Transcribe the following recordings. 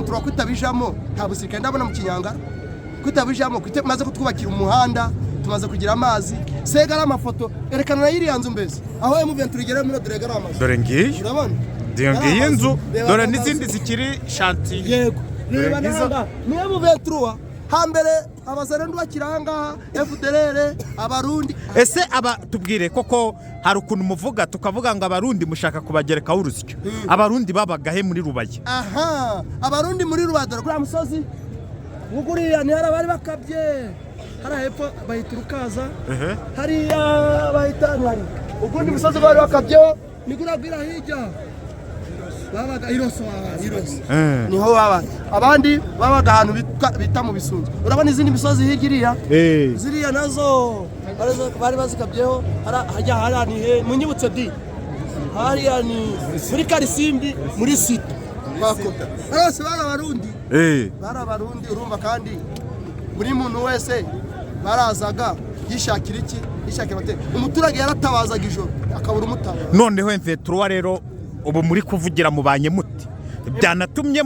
M23 kwitabijamo nta busirikare ndabona mu Kinyangara kwitabijamo maze kutwubakira umuhanda tumaze kugira amazi segara amafoto erekana na yiri yanzu mbese aho M23 igera muri Dorega amazi dore ngiye urabona ngiye inzu dore n'izindi zikiri shanti yego reba nanga ni M23 hambere abazarendu bakiranga FDLR abarundi ese aba tubwire koko hari ukuntu muvuga tukavuga ngo abarundi mushaka kubagerekaho urusyo abarundi babagahe muri Rubaya aha abarundi muri Rubaya kuri musozi uguriya ni harabari bakabye hara hepfo bahiturukaza hari bahitani hari ugundi musozi bari bakabyo niguragwira hijya babaga iroso niho baba abandi babaga ahantu bita mu bisunzu urabona izindi misozi higiriya ziriya nazo bari bazikabyeho hajya haranihe munyibutse di hariya ni muri Karisimbi muri site bakota bose barabarundi urumva kandi buri muntu wese barazaga yishakira iki yishakira bate umuturage yaratabazaga ijoro akabura umutaba noneho M23 rero ubu muri kuvugira mubanye muti byanatumye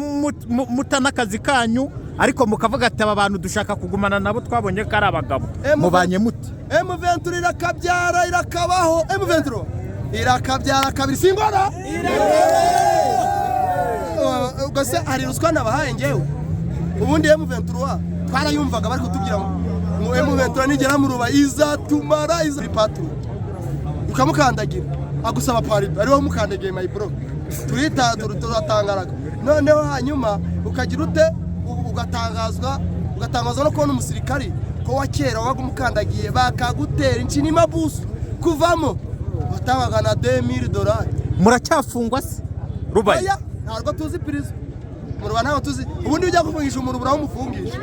mutanakazi kanyu ariko mukavuga ati aba bantu dushaka kugumana nabo twabonye ko ari abagabo mubanye muti M23 irakabyara irakabaho M23 irakabyara kabiri singora ugase hari ruswa nabahaye ngewe ubundi M23 twarayumvaga bari kutubwira ngo M23 nigera mu Rubaya izatumara izipatru ukamukandagira agusaba pari ari wo mukandegeye my bro turita turatangaraga noneho hanyuma ukagira ute ugatangazwa no kubona umusirikari ko wakera waga umukandagiye bakagutera incinima busu kuvamo batangaga na $2000 muracyafungwa se Rubaya ntabwo tuzi prison mu Rubaya ntabwo tuzi ubundi ujya gufungisha umuntu buraho umufungisha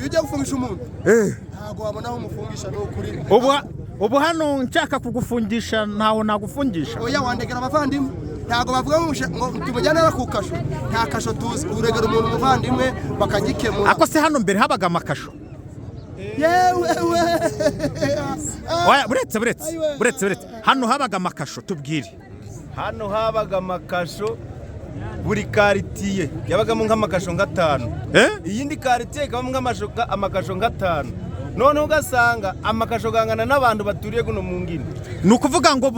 ujya gufungisha umuntu ntabwo wabona aho umufungisha no kuri ubu hano nshaka kugufungisha ntaho nagufungisha oya wandegera abavandimwe ntago bavuga ngo tumujyana na kukasho nta kasho tuzi uregera umuntu umuvandimwe bakagikemura ako se hano mbere habaga amakasho yewe oya buretse hano habaga amakasho tubwire hano habaga amakasho buri quartier yabagamo nk'amakasho gatanu iyindi quartier ikabamo amakasho gatanu none ugasanga amakasho gangana n'abantu baturiye guno mu ngine nukuvuga ngo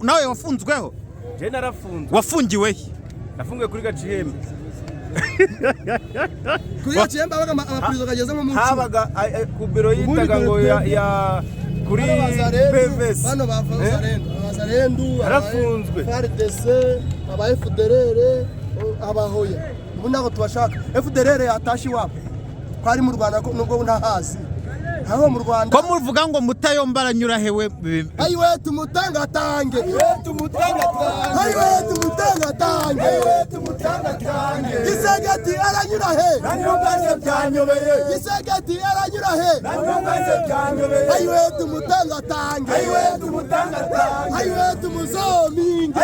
nawe wafunzweho je narafunzwe wafungiwe nafungiwe kuri Gacihembe kuri Gacihembe abaga amaprizo kageze mu munsi habaga ku biro yitaga ngo ya kuri PVS bano bazarendu narafunzwe FARDC aba FDLR abahoya ubu nako tubashaka FDLR yatashi wabo kwari mu Rwanda nubwo ntahazi aho mu Rwanda ko muvuga ngo mutayombara nyura hewe ayiwe tumutangatange Gisegeti aranyura he nanyumvase byanyobeye Gisegeti aranyura he nanyumvase byanyobeye ayiwe tumutangatange ayiwe tumuzominge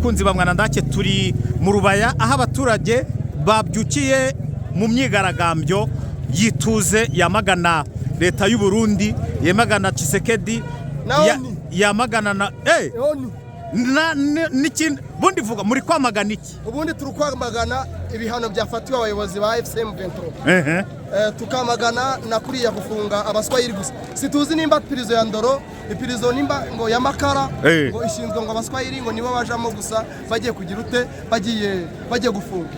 kunzi bamwana ndake turi mu Rubaya aho abaturage babyukiye mu myigaragambyo yituze yamagana leta y'u Burundi yamagana Tshisekedi yamagana na n'ikindi bundi vuga muri kwamagana iki ubundi turukwamagana ibihano byafatiwe abayobozi ba FCM 23 tukamagana na kuriya gufunga abaswahili gusa situzi nimba prison ya Ndoro ipirizo nimba ngo ya Makara ngo ishinzwe ngo abaswahili ngo nibo bajamo gusa bagiye kugira ute bagiye gufunga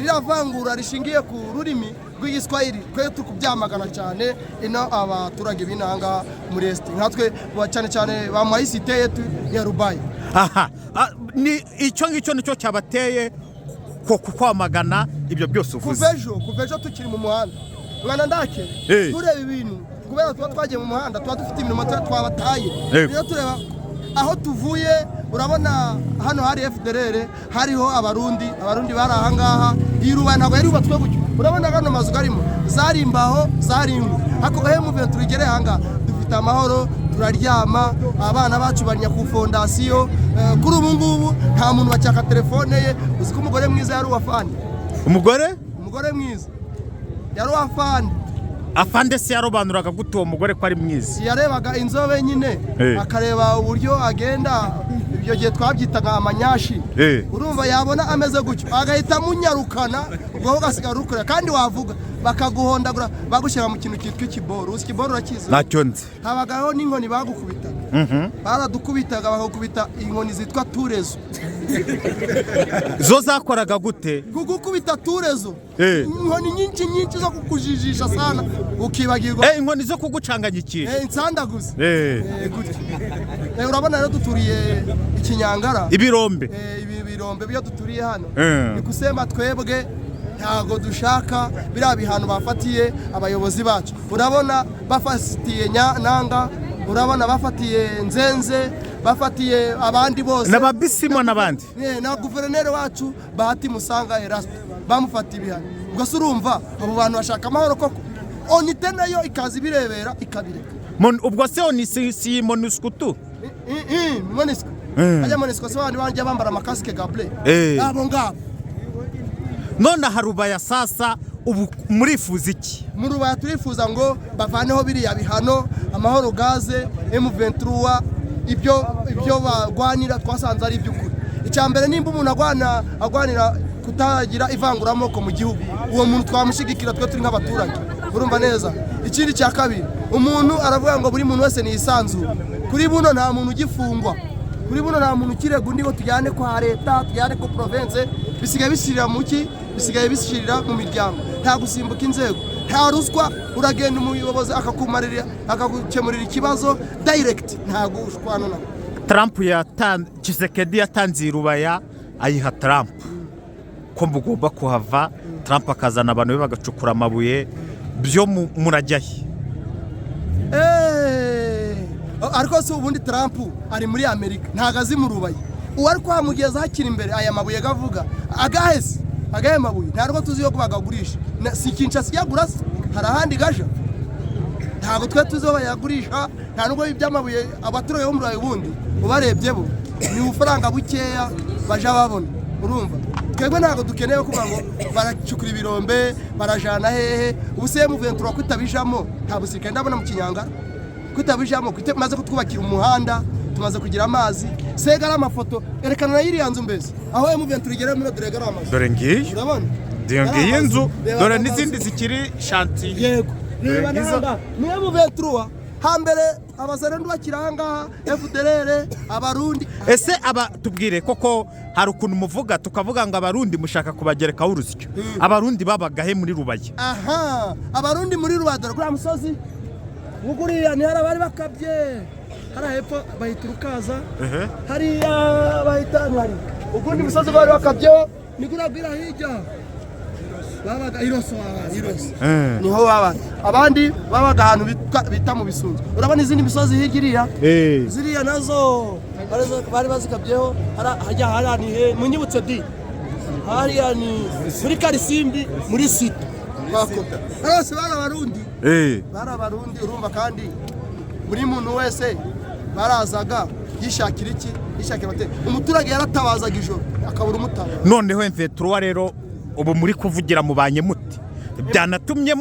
iravangura rishingiye ku rurimi rw'igiswahili kwe tukubyamagana cyane ino abaturage binanga muri est nkatwe cyane cyane bamwayisite yetu ya Rubaya ni icyo ngicyo nicyo cyabateye ko kwamagana ibyo byose uvuze kuvejo tukiri mu muhanda mwana ndake tureba ibintu kubera tuba twagiye mu muhanda tuba dufite imirimo twabataye rero tureba aho tuvuye urabona hano hari FDLR hariho abarundi bari aha ngaha iyi rubaya ntabwo yari yubatswe gutyo urabona gano mazu garimo zari imbaho zari ingwe ako M23 igere hanga dufite amahoro turaryama abana bacu barinya ku fondasiyo kuri ubu ngubu nta muntu bacyaka telefone ye uzi ko umugore mwiza yari uwafandi umugore mwiza yari uwafandi afande se yarobanuraga gute uwo mugore ko ari mwiza yarebaga inzobe nyine akareba uburyo agenda ibyo gihe twabyitaga amanyashi urumva yabona ameze gutyo agahita munyarukana ubwo ugasigara rukora kandi wavuga bakaguhondagura bagushyira mu kintu cyitwa ikiboro uzi ikiboro urakizi nacyo nzi habagaho n'inkoni bagukubita baradukubitaga bakakubita inkoni zitwa turezo zo zakoraga gute kugukubita turezo inkoni nyinshi zo kukujijisha sana ukibagirwa inkoni zo kugucanganyikira insandaguzi gutyo urabona rero duturiye ikinyangara ibirombe ibirombe byo duturiye hano ni kusemba twebwe ntago dushaka biriya bihano bafatiye abayobozi bacu urabona bafatiye nanga urabona bafatiye nzenze bafatiye abandi bose n'ababisimo n'abandi na guverineri wacu Bahati Musanga Erasto bamufatiye ibihano ubwo se urumva abo bantu bashaka amahoro koko onite nayo ikaza ibirebera ikabireka ubwo se onisi MONUSCO tu MONUSCO ajya MONUSCO se bandi banje bambara amakasike gable abo ngabo none harubaya sasa ubu murifuza iki mu rubaya turifuza ngo bavaneho biriya bihano amahoro gaze M23 ibyo bagwanira twasanze ari iby'ukuri icyambere nimba umuntu agwanira kutagira ivanguramoko mu gihugu uwo muntu twamushigikira twe turi nk'abaturage urumva neza ikindi cya kabiri umuntu aravuga ngo buri muntu wese ni isanzure kuri buno nta muntu ugifungwa kuri buno nta muntu ukirega undi ngo tujyane kwa leta tujyane ku province bisigaye bishyirira mu ki bisigaye bishyirira mu miryango nta gusimbuka inzego nta ruswa uragenda umuyobozi akakumarira akagukemurira ikibazo direct nta gushwana na Trump Tshisekedi yatanze rubaya ayiha Trump ko mugomba kuhava Trump akazana abantu be bagacukura amabuye byo murajyahe ariko se ubundi Trump ari muri Amerika ntago azi mu rubaya uwari kwamugeza hakiri imbere aya mabuye gavuga agahe mabuye ntarwo tuzi yo kubagagurisha si Kinshasa yagura hari ahandi gaja ntago twe tuzi yo bayagurisha nta nubwo iby'amabuye abaturage bo mu rubaya ubundi ubarebye bo ni ubufaranga bukeya baja babona urumva twebwe ntago dukeneye kuvuga ngo baracukura ibirombe barajana hehe ubuse M23 kwitabijamo nta busirikare ndabona mu kinyanga kwitabijamo maze kutwubakira umuhanda tumaze kugira amazi segara amafoto erekana yiri nzu mbese aho M23 igere muri Dorega amazi dore ngiye urabona ngiye nzu dore n'izindi zikiri shanti yego niba nanga ni M23 hambere abazarendo bakiranga FDLR abarundi ese aba tubwire koko hari ukuntu muvuga tukavuga ngo abarundi mushaka kubagerekaho urusyo abarundi babagahe muri rubaya abarundi muri rubadara kuri musozi nguriya ni harabari bakabye hari hepfo bahita urukaza hariya bahita ntari ugundi musozi bari bakabyeho nigurabwira hirya babaga iroso niho baba abandi babaga ahantu bita mu bisunzu urabona izindi misozi hirya ziriya nazo bari bazikabyeho hajya haranihe munyibutse di hariya ni muri Karisimbi muri site bakota bose bari abarundi urumva kandi buri muntu wese barazaga yishakira iki yishakira bate umuturage yaratabazaga ijoro akabura umutaba noneho M23 rero ubu muri kuvugira mubanye muti byanatumye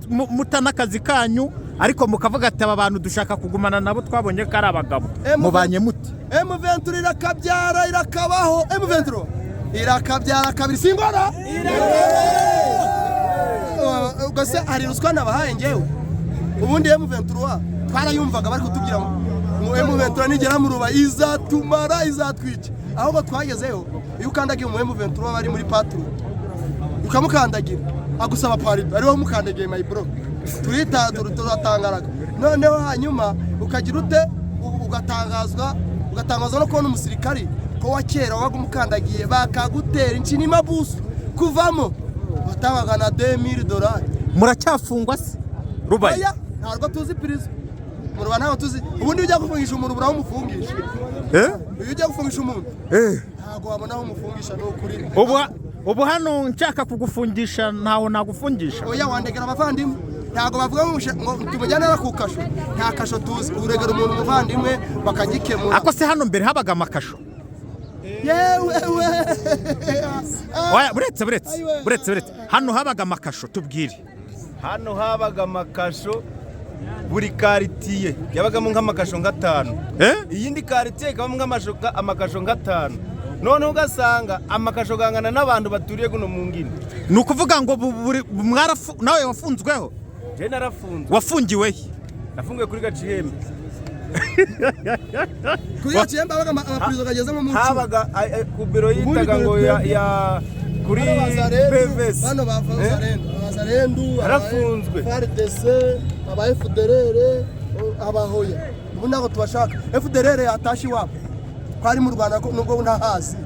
mutana akazi kanyu ariko mukavuga ati aba bantu dushaka kugumana nabo twabonye ko ari abagabo mubanye muti M23 irakabyara irakabaho M23 irakabyara kabiri singora ugase hari ruswa nabahaye ngewe ubundi M23 twarayumvaga bari kutubwira ngo M23 nigera mu ruba izatumara izatwica ahubwo twagezeho iyo ukandagiye mu M23 bari muri patro ukamukandagira agusaba parido ariho mukandagiye my bro turatangaraga noneho hanyuma ukagira ute ugatangazwa no kubona umusirikari ko wakera wabaga umukandagiye bakagutera inshinima busu kuvamo batabaga na $2000 muracyafungwa se rubaya ntabwo tuzi prison muruba ntabwo tuzi ubundi ujya gufungisha umuntu buraho umufungisha iyo ujya gufungisha umuntu ntabwo wabona aho umufungisha no kuri ubu hano nshaka kugufungisha ntaho nagufungisha. Oya wandegera abavandimwe ntago bavuga ngo tumujyana ku kasho nta kasho tuzi uregera umuntu umuvandimwe bakagikemura. Ako se hano mbere habaga amakasho? Yewe Oya buretse hano habaga amakasho tubwire. Hano habaga amakasho buri karitiye yabagamo nk'amakasho gatanu. Iyindi karitiye ikabamo amakasho gatanu. None ugasanga amakasho gangana n'abantu baturiye guno mu ngine. Ni ukuvuga ngo nawe wafunzweho? Je narafunzwe. Wafungiwe he? Nafungiwe kuri Gacihembe. Kuri Gacihembe abaga amapurizo kageze mu munsi. Habaga ku biro yitaga ngo ya kuri PVS. Bano bazarendu narafunzwe. FARDC aba FDLR abahoya. Ubu nako tubashaka. FDLR yatashi wabo. Kwari mu Rwanda nubwo ntahazi.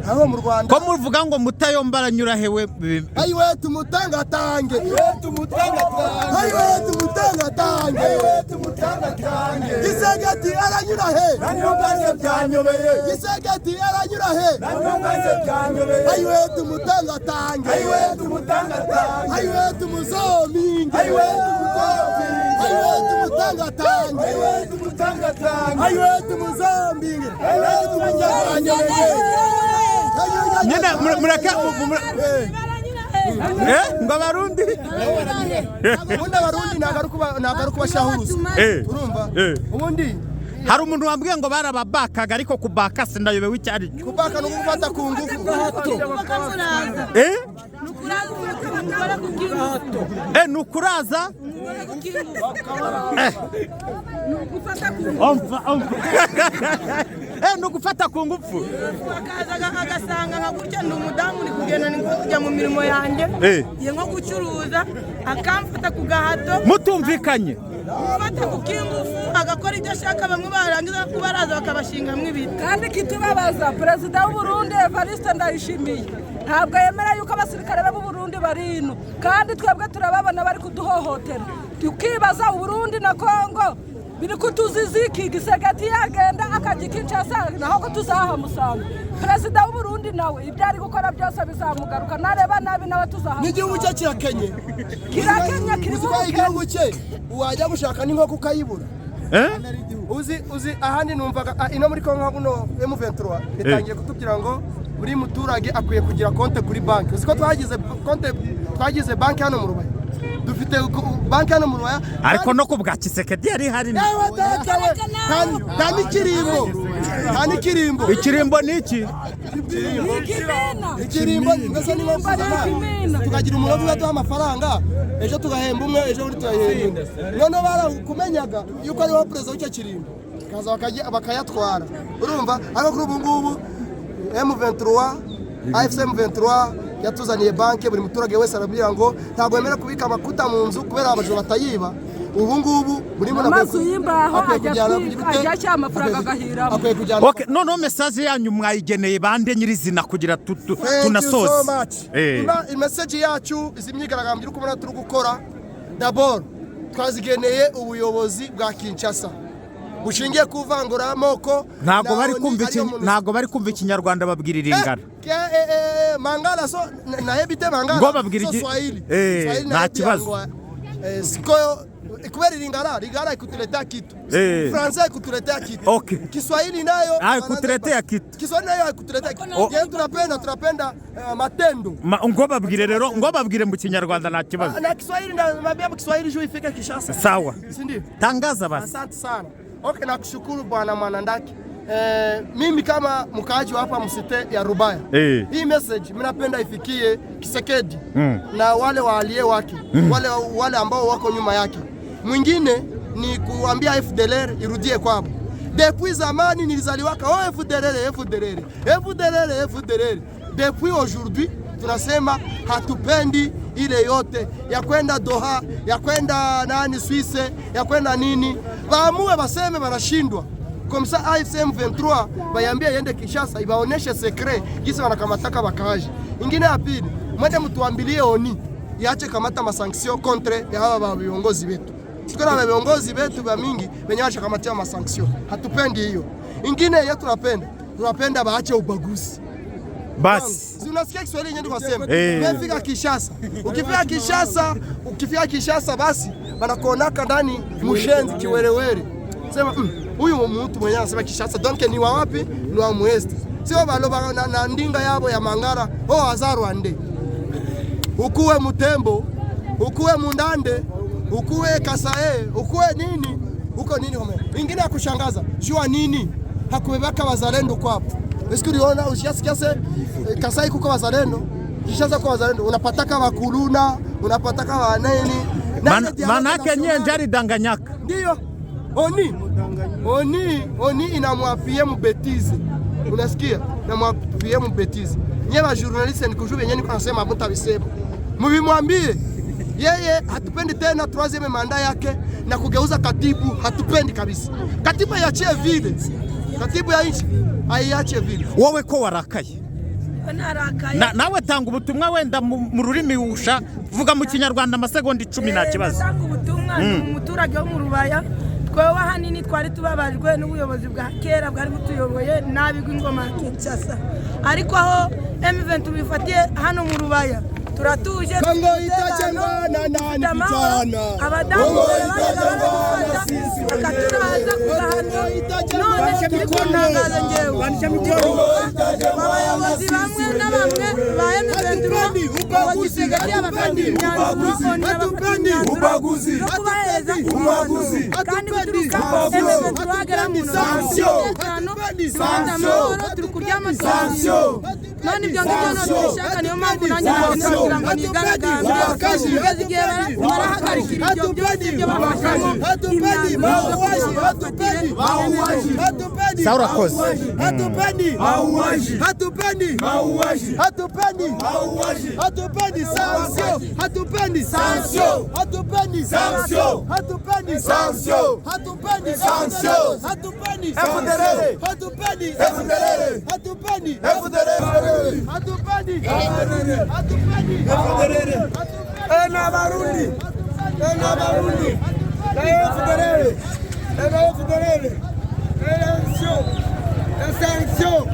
Aho mu Rwanda ko muvuga ngo Mutayomba aranyura hewe? Ayiwe tumutangatange. Gisegeti aranyura he? Gisegeti aranyura he? Ayiwe tumutangatange. Ayiwe tumuzominge. Ayiwe tumutangatange. Ayiwe tumuzominge. Nyine mureka ngo abarundi ubundi abarundi nagaruka bashahuruza urumva ubundi hari umuntu wambwiye ngo barababakaga ariko kubaka sindayobewe icyari cyo. Kubaka no gufata ku ngufu nukuraza nugufata ku ngufu agasanga nka gutya ndi umudamu uri kugenda ni kujya mu mirimo yanjye ye nko gucuruza akamfata ku gahato mutumvikanye gufata ku kingufu agakora ibyo ashaka bamwe barangiza kubaraza bakabashingamwe ibiti. Kandi kitubabaza perezida w'u Burundi Evariste Ndayishimiye ntabwo yemera yuko abasirikare b'u Burundi bari ino kandi twebwe turababona bari kuduhohotera tukibaza u Burundi na Kongo biri kutuziziki Gisegeti yagenda akajya Kinshasa naho ko tuzahamusanga. Perezida w'u Burundi nawe ibyo ari gukora byose bizamugaruka nareba nabi nawe tuzahamusanga. N'igihugu cye kirakenye kiri mu igihugu cye wajya gushaka n'inkoko ukayibura. Uzi ahandi numvaga ino muri Kongo buno M23 itangiye kutubwira ngo buri muturage akwiye kugira konte kuri banki. Uziko twagize banki hano mu Rubaya. Dufite banki hano mu Rubaya ariko no kubwa Kisekedi yari hari nta n'ikirimbo. Ikirimbo ni iki? Ikirimbo ngase ni mpuzamahanga tukagira umuntu uzaduha amafaranga ejo tugahemba umwe ejo buri tuyahemba. None barakumenyaga yuko ariho perezida w'icyo kirimbo kaza bakayatwara urumva. Ariko kuri ubu ngubu M23 AFC M23 yatuzaniye banki buri muturage wese arabwira ngo ntabwo yemera kubika amakuta mu nzu kubera abajura batayiba. Ubu ngubu burimo amazu y'imbaho ajya cy'amafaranga agahiramo. Okay, noneho message yanyu mwayigeneye bande nyirizina kugira tunasoza. Message yacu izi myigaragambyo uko ubona turi gukora d'abord twazigeneye ubuyobozi bwa Kinshasa bushingiye kuvangura amoko. Ntago bari kumva ikinyarwanda babwirira ingara mangala so na hebite mangala ngo babwira Swahili nta kibazo sikoyo kubera rigara ikutuletea kitu Francais ikutuletea kitu okay. Kiswahili nayo ikutuletea kitu Kiswahili nayo ikutuletea kitu tunapenda matendo ngo babwire rero ngo babwire mu kinyarwanda nta kibazo na Kiswahili na mabia Kiswahili juu ifike Kinshasa sawa si ndio tangaza basi. Asante sana. Okay, nakushukuru bwana Mwanandaki. Mimi kama mkaaji hapa msite ya Rubaya hii message mimi napenda ifikie Kisekedi na wale waalie wake wale ambao wako nyuma yake. Mwingine ni kuambia FDLR irudie kwao. Depuis zamani nilizaliwaka FDLR. Depuis aujourd'hui tunasema hatupendi ile yote ya kwenda Doha ya kwenda Swisse ya kwenda nini. Waamue baseme wanashindwa. Comme ça AFC M23 bayambia yende Kinshasa ibaoneshe secret jinsi wanakamataka bakaji. Ingine ya pili, mwende mtuambilie ONU iache kamata masanction contre ya hawa viongozi wetu. Tukana viongozi wetu ba mingi wenye acha kamatia masanction. Hatupendi hiyo. Ingine yetu tunapenda baache ubaguzi. Basi. Unasikia Kiswahili yenyewe tukasema. Umefika Kinshasa. Ukifika Kinshasa basi wanakuonaka ndani mshenzi kiwerewere. Sema huyu mtu mwenyewe anasema Kinshasa donc ni wa wapi? Ni wa Mwesti. Sio baloba na ndinga yabo ya Mangara azarwande. Ukuwe Mutembo, ukuwe Mundande, ukuwe Kasae, ukuwe nini? Uko nini home? Ingine ya kushangaza. Jua nini? Hakubebaka wazalendo kwapo. Uliona ushasikia Kasai kuko wazalendo, Kinshasa kwa wazalendo, unapataka wakuluna, unapataka wa nini? Manake nye njari danganyaka. Ndio. Oni inamwapie mbetize. Unasikia? Inamwapie mbetize. Nye wa journaliste ni kujua yenyewe anasema abuta bisebo. Mubimwambie yeye hatupendi tena 3e manda yake na kugeuza katibu, hatupendi kabisa. Katibu yaachie vile. Katibu ya nchi aiache vile. Wowe ko warakaye? Nawe tanga ubutumwa wenda mu rurimi usha vuga mu Kinyarwanda amasegonda 10 nta kibazo. Tanga ubutumwa umuturage wo mu Rubaya twewe hanini twari tubabajwe n'ubuyobozi bwa kera bwari butuyoboye nabigwa ingoma Kinshasa, ariko aho M23 bifatiye hano mu Rubaya turatuje Kongo itachangwa na nani vijana abadamu bakaturaza kugahano none ndikunangaza ngewe abayobozi bamwe na bamwe ba M23 bagisegati abafandi ubaguzi kandi baturuka M23 agera mu sanction turi kurya amasanction none ibyo ngibyo none bishaka niyo mpamvu nanjye kugira ngo nigaragambye kazi barahagarikira ibyo byose ibyo bafashamo Saura kozi.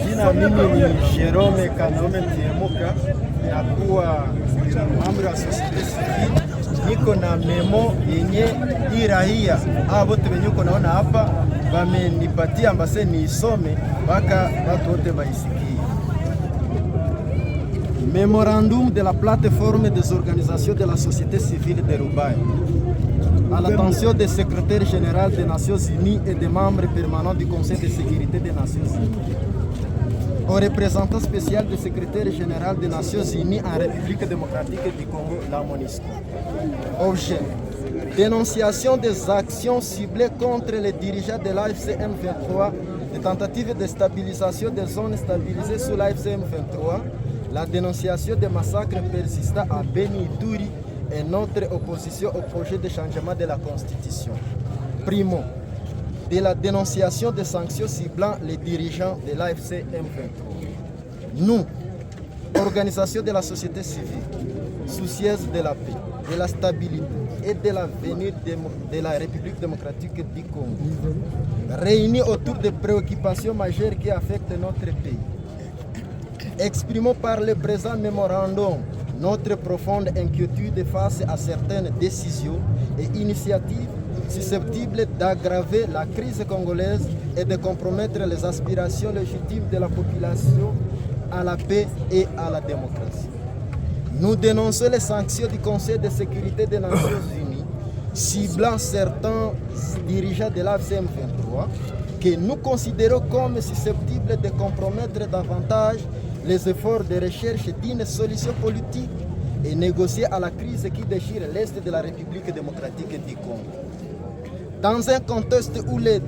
Jina mimi ni Jerome Kanome Tiemuka, nakuwa mambo ya societe civile. Niko na memo yenye hii raia wote wenye uko naona hapa wamenipatia ambase niisome mpaka watu wote waisikie. Memorandum de la plateforme des organisations de la société civile de Rubaya à l'attention des secrétaires généraux des Nations Unies et des membres permanents du Conseil de sécurité des Nations Unies. Au représentant spécial du secrétaire général des Nations Unies en République démocratique du Congo, la MONUSCO. Objet: dénonciation des actions ciblées contre les dirigeants de l'AFC M23, des tentatives de stabilisation des zones stabilisées sous l'AFC M23, la dénonciation des massacres persistants à Beni Ituri et notre opposition au projet de changement de la Constitution. Primo, de la dénonciation des sanctions ciblant les dirigeants de l'AFC M23. Nous, organisation de la société civile, soucieuse de la paix, de la stabilité et de l'avenir de la République démocratique du Congo, réunis autour des préoccupations majeures qui affectent notre pays, exprimons par le présent mémorandum notre profonde inquiétude face à certaines décisions et initiatives susceptibles d'aggraver la crise congolaise et de compromettre les aspirations légitimes de la population à la paix et à la démocratie. Nous dénonçons les sanctions du Conseil de sécurité des Nations Unies ciblant certains dirigeants de l'AFC M23 que nous considérons comme susceptibles de compromettre davantage les efforts de recherche d'une solution politique et négocier à la crise qui déchire l'Est de la République démocratique du Congo. Dans un contexte où les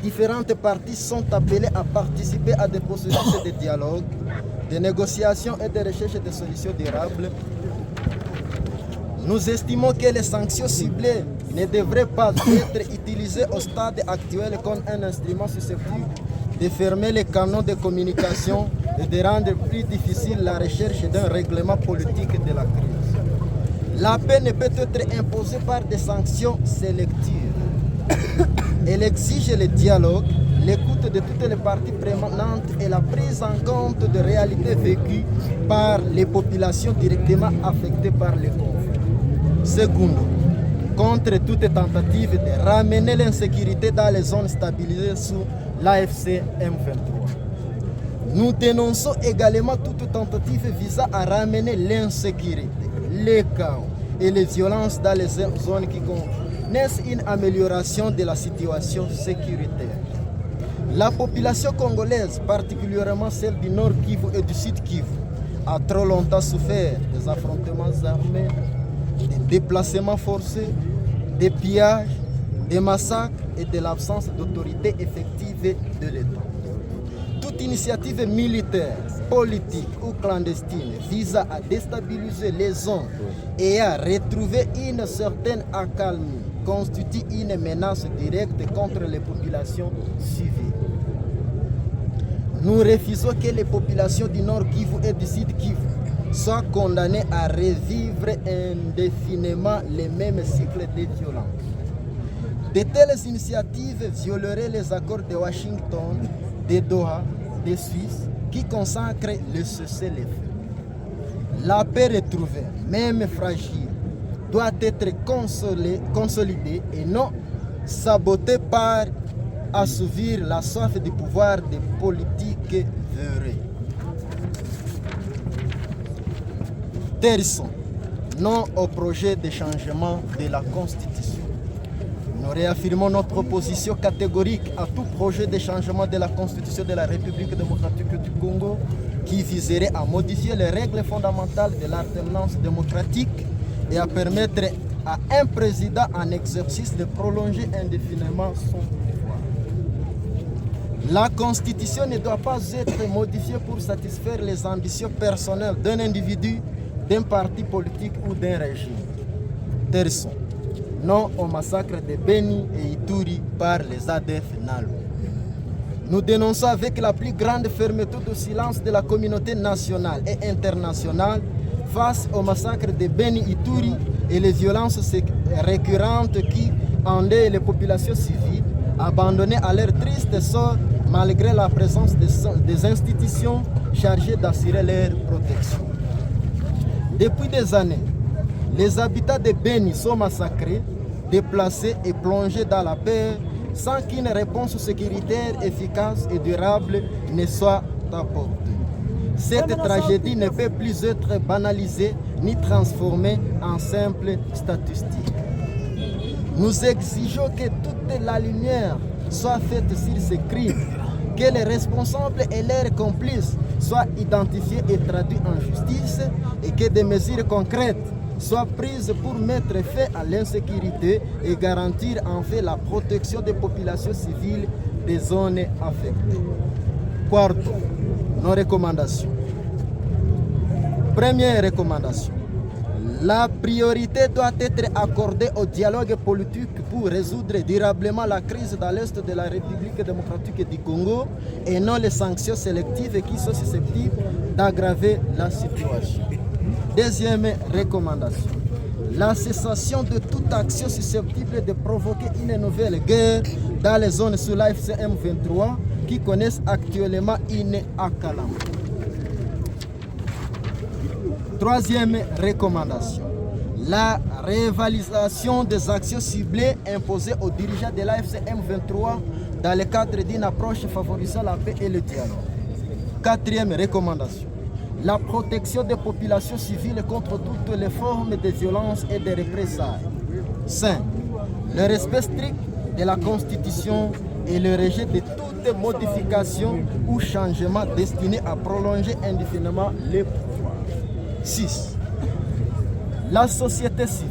différentes parties sont appelées à participer à des processus de dialogue, de négociation et de recherche de solutions durables, nous estimons que les sanctions ciblées ne devraient pas être utilisées au stade actuel comme un instrument susceptible de fermer les canaux de communication et de rendre plus difficile la recherche d'un règlement politique de la crise. La paix ne peut être imposée par des sanctions sélectives. Elle exige le dialogue, l'écoute de toutes les parties prenantes et la prise en compte de réalités vécues par les populations directement affectées par les conflits. Secondo, contre toute tentative de ramener l'insécurité dans les zones stabilisées sous l'AFC M23. Nous dénonçons également toute tentative visant à ramener l'insécurité, les chaos et les violences dans les zones qui connaissent une amélioration de la situation sécuritaire. La population congolaise, particulièrement celle du Nord Kivu et du Sud Kivu, a trop longtemps souffert des affrontements armés, des déplacements forcés, des pillages, des massacres et de l'absence d'autorité effective de l'État. Toute initiative militaire, politique ou clandestine visant à déstabiliser les zones et à retrouver une certaine accalmie constitue une menace directe contre les populations civiles. Nous refusons que les populations du Nord Kivu et du Sud Kivu soient condamnées à revivre indéfiniment les mêmes cycles de violence. De telles initiatives violeraient les accords de Washington, de Doha, de Suisse, qui consacrent le cessez-le-feu. La paix retrouvée, même fragile, doit être consolidée et non sabotée par assouvir la soif du pouvoir des politiques véreux. Terissons, non au projet de changement de la Constitution. Nous réaffirmons notre opposition catégorique à tout projet de changement de la Constitution de la République démocratique du Congo qui viserait à modifier les règles fondamentales de l'alternance démocratique et à permettre à un président en exercice de prolonger indéfiniment son pouvoir. La Constitution ne doit pas être modifiée pour satisfaire les ambitions personnelles d'un individu, d'un parti politique ou d'un régime. Terissons. Non au massacre de Beni et Ituri par les ADF NALU. Nous dénonçons avec la plus grande fermeté de silence de la communauté nationale et internationale face au massacre de Beni Ituri et les violences récurrentes qui endeuillent les populations civiles abandonnées à leur triste sort malgré la présence des institutions chargées d'assurer leur protection. Depuis des années, les habitants de Beni sont massacrés, déplacés et plongés dans la peur sans qu'une réponse sécuritaire efficace et durable ne soit apportée. Cette tragédie ne peut plus être banalisée ni transformée en simple statistique. Nous exigeons que toute la lumière soit faite sur ces crimes, que les responsables et leurs complices soient identifiés et traduits en justice et que des mesures concrètes soient prises pour mettre fin à l'insécurité et garantir en fait la protection des populations civiles des zones affectées. Quarto, nos recommandations. Première recommandation. La priorité doit être accordée au dialogue politique pour résoudre durablement la crise dans l'Est de la République démocratique du Congo et non les sanctions sélectives qui sont susceptibles d'aggraver la situation. Deuxième recommandation. La cessation de toute action susceptible de provoquer une nouvelle guerre dans les zones sous l'AFC M23 qui connaissent actuellement une accalmie. Troisième recommandation, la réévaluation des actions ciblées imposées aux dirigeants de l'AFC M23 dans le cadre d'une approche favorisant la paix et le dialogue. Quatrième recommandation, la protection des populations civiles contre toutes les formes de violence et de représailles. 5. Le respect strict de la Constitution et le rejet de toute modification ou changement destiné à prolonger indéfiniment les pouvoirs. 6. La société civile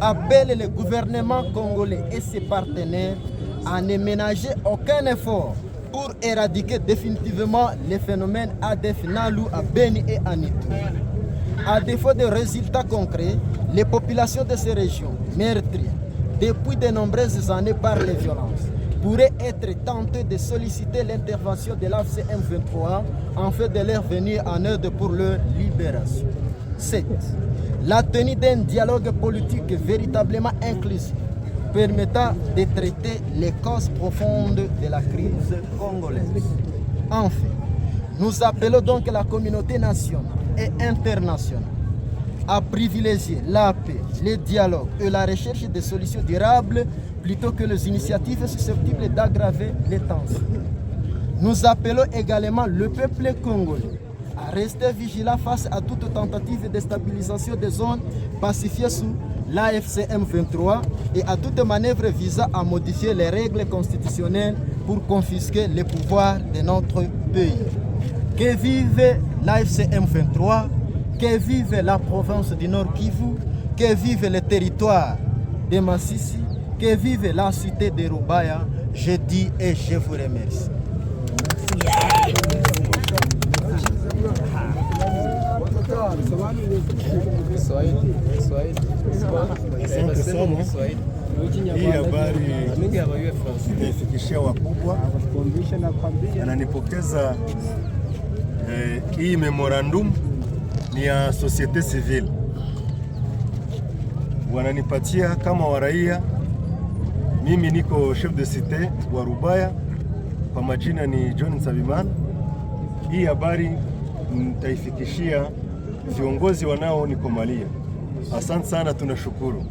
appelle le gouvernement congolais et ses partenaires à ne ménager aucun effort pour éradiquer définitivement les phénomènes ADF NALU à Beni et à Ituri. À défaut de résultats concrets, les populations de ces régions, meurtries depuis de nombreuses années par les violences, pourraient être tentées de solliciter l'intervention de l'AFC M23 en fait de leur venir en aide pour leur libération. 7. La tenue d'un dialogue politique véritablement inclusif permettant de traiter les causes profondes de la crise congolaise. Enfin, nous appelons donc la communauté nationale et internationale à privilégier la paix, le dialogue et la recherche de solutions durables plutôt que les initiatives susceptibles d'aggraver les tensions. Nous appelons également le peuple congolais à rester vigilant face à toute tentative de déstabilisation des zones pacifiées sous l'AFC M23 et à toute manœuvre visant à modifier les règles constitutionnelles pour confisquer les pouvoirs de notre pays. Que vive l'AFC M23, que vive la province du Nord Kivu, que vive le territoire de Massissi, que vive la cité de Rubaya. Je dis et je vous remercie. Asante sana. Hii habari imefikishia wakubwa, ananipokeza hii memorandum ni ya societe civile, wananipatia kama waraia. Mimi niko chef de cité wa Rubaya, kwa majina ni John Nsabimana. Hii habari nitaifikishia viongozi wanaonikomalia. Asante sana, tunashukuru.